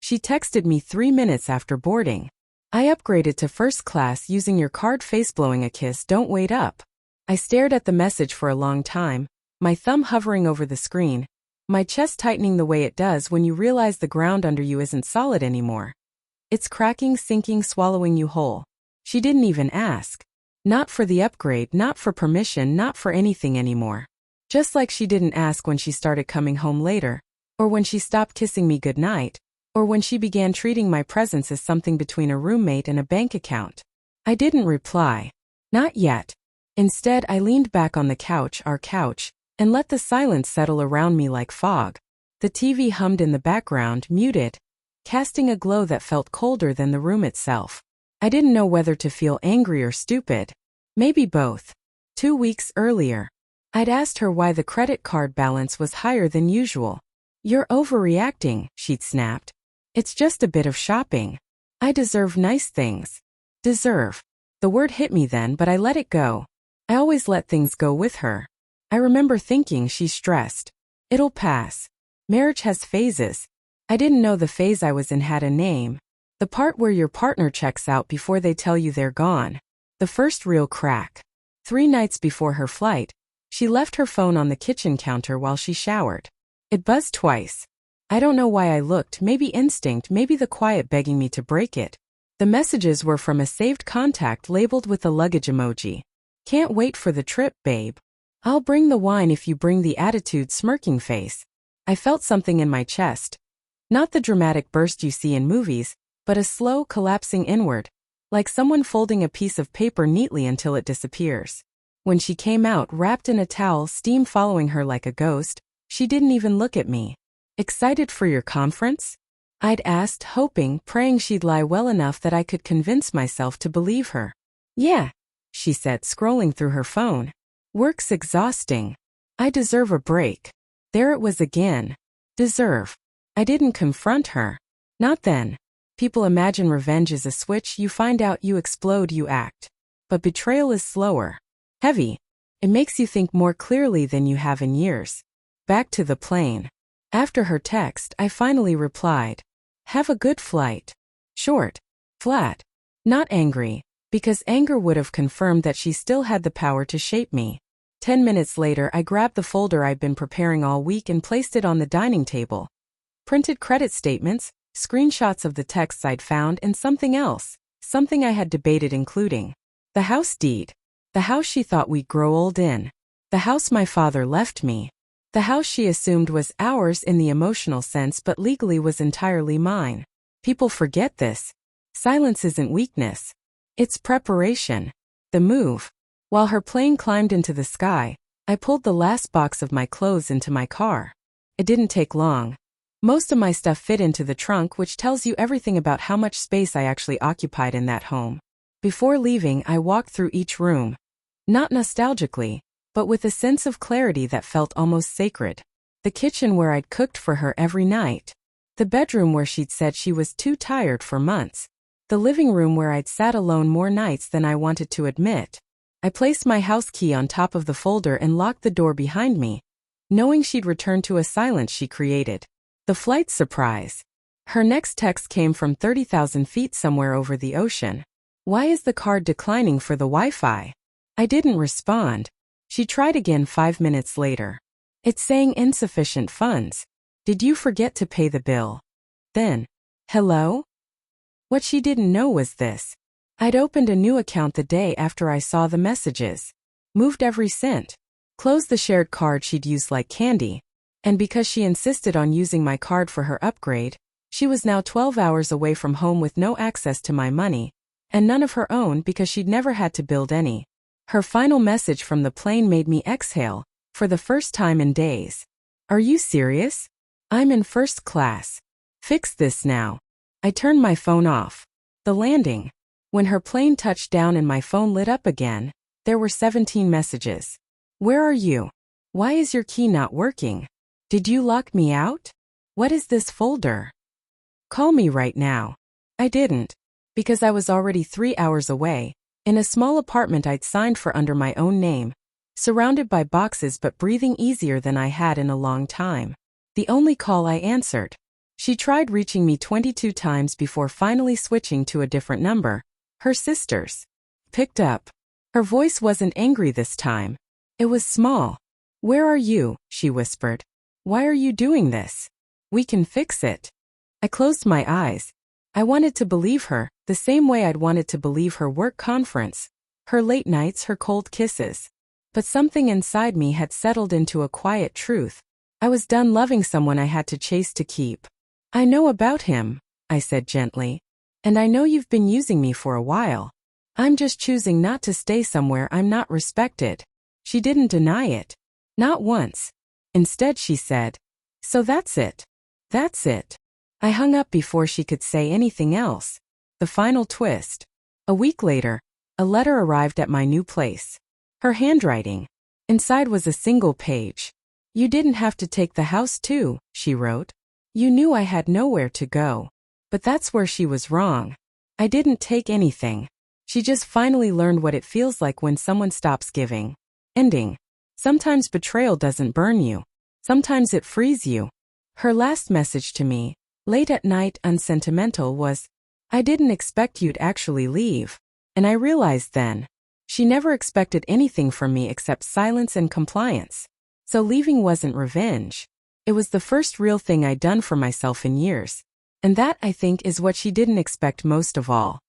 She texted me 3 minutes after boarding. I upgraded to first class using your card. Face blowing a kiss. Don't wait up. I stared at the message for a long time, my thumb hovering over the screen, my chest tightening the way it does when you realize the ground under you isn't solid anymore. It's cracking, sinking, swallowing you whole. She didn't even ask. Not for the upgrade, not for permission, not for anything anymore. Just like she didn't ask when she started coming home later, or when she stopped kissing me goodnight, or when she began treating my presence as something between a roommate and a bank account. I didn't reply. Not yet. Instead, I leaned back on the couch, our couch, and let the silence settle around me like fog. The TV hummed in the background, muted, casting a glow that felt colder than the room itself. I didn't know whether to feel angry or stupid. Maybe both. 2 weeks earlier, I'd asked her why the credit card balance was higher than usual. You're overreacting, she'd snapped. It's just a bit of shopping. I deserve nice things. Deserve. The word hit me then, but I let it go. I always let things go with her. I remember thinking she's stressed. It'll pass. Marriage has phases. I didn't know the phase I was in had a name. The part where your partner checks out before they tell you they're gone. The first real crack. 3 nights before her flight, she left her phone on the kitchen counter while she showered. It buzzed twice. I don't know why I looked, maybe instinct, maybe the quiet begging me to break it. The messages were from a saved contact labeled with a luggage emoji. Can't wait for the trip, babe. I'll bring the wine if you bring the attitude, smirking face. I felt something in my chest. Not the dramatic burst you see in movies, but a slow collapsing inward, like someone folding a piece of paper neatly until it disappears. When she came out wrapped in a towel, steam following her like a ghost, she didn't even look at me. Excited for your conference? I'd asked, hoping, praying she'd lie well enough that I could convince myself to believe her. Yeah, she said, scrolling through her phone. Work's exhausting. I deserve a break. There it was again. Deserve. I didn't confront her. Not then. People imagine revenge is a switch, you find out, you explode, you act. But betrayal is slower. Heavy. It makes you think more clearly than you have in years. Back to the plane. After her text, I finally replied. Have a good flight. Short. Flat. Not angry, because anger would have confirmed that she still had the power to shape me. 10 minutes later, I grabbed the folder I'd been preparing all week and placed it on the dining table. Printed credit statements, screenshots of the texts I'd found, and something else, something I had debated including. The house deed. The house she thought we'd grow old in. The house my father left me. The house she assumed was ours in the emotional sense but legally was entirely mine. People forget this. Silence isn't weakness. It's preparation. The move. While her plane climbed into the sky, I pulled the last box of my clothes into my car. It didn't take long. Most of my stuff fit into the trunk, which tells you everything about how much space I actually occupied in that home. Before leaving, I walked through each room. Not nostalgically, but with a sense of clarity that felt almost sacred. The kitchen where I'd cooked for her every night. The bedroom where she'd said she was too tired for months. The living room where I'd sat alone more nights than I wanted to admit. I placed my house key on top of the folder and locked the door behind me, knowing she'd return to a silence she created. The flight surprise. Her next text came from 30,000 feet somewhere over the ocean. Why is the card declining for the Wi-Fi? I didn't respond. She tried again 5 minutes later. It's saying insufficient funds. Did you forget to pay the bill? Then, hello? What she didn't know was this. I'd opened a new account the day after I saw the messages. Moved every cent. Closed the shared card she'd used like candy. And because she insisted on using my card for her upgrade, she was now 12 hours away from home with no access to my money, and none of her own because she'd never had to build any. Her final message from the plane made me exhale, for the first time in days. Are you serious? I'm in first class. Fix this now. I turned my phone off. The landing. When her plane touched down and my phone lit up again, there were 17 messages. Where are you? Why is your key not working? Did you lock me out? What is this folder? Call me right now. I didn't, because I was already 3 hours away, in a small apartment I'd signed for under my own name, surrounded by boxes but breathing easier than I had in a long time. The only call I answered. She tried reaching me 22 times before finally switching to a different number. Her sister's. Picked up. Her voice wasn't angry this time. It was small. "Where are you?" she whispered. "Why are you doing this? We can fix it." I closed my eyes. I wanted to believe her, the same way I'd wanted to believe her work conference, her late nights, her cold kisses. But something inside me had settled into a quiet truth. I was done loving someone I had to chase to keep. "I know about him," I said gently. "And I know you've been using me for a while. I'm just choosing not to stay somewhere I'm not respected." She didn't deny it. Not once. Instead she said, "So that's it. That's it." I hung up before she could say anything else. The final twist. A week later, a letter arrived at my new place. Her handwriting. Inside was a single page. "You didn't have to take the house too," she wrote. "You knew I had nowhere to go." But that's where she was wrong. I didn't take anything. She just finally learned what it feels like when someone stops giving. Ending. Sometimes betrayal doesn't burn you. Sometimes it frees you. Her last message to me, late at night, unsentimental, was, "I didn't expect you'd actually leave." And I realized then, she never expected anything from me except silence and compliance. So leaving wasn't revenge. It was the first real thing I'd done for myself in years. And that, I think, is what she didn't expect most of all.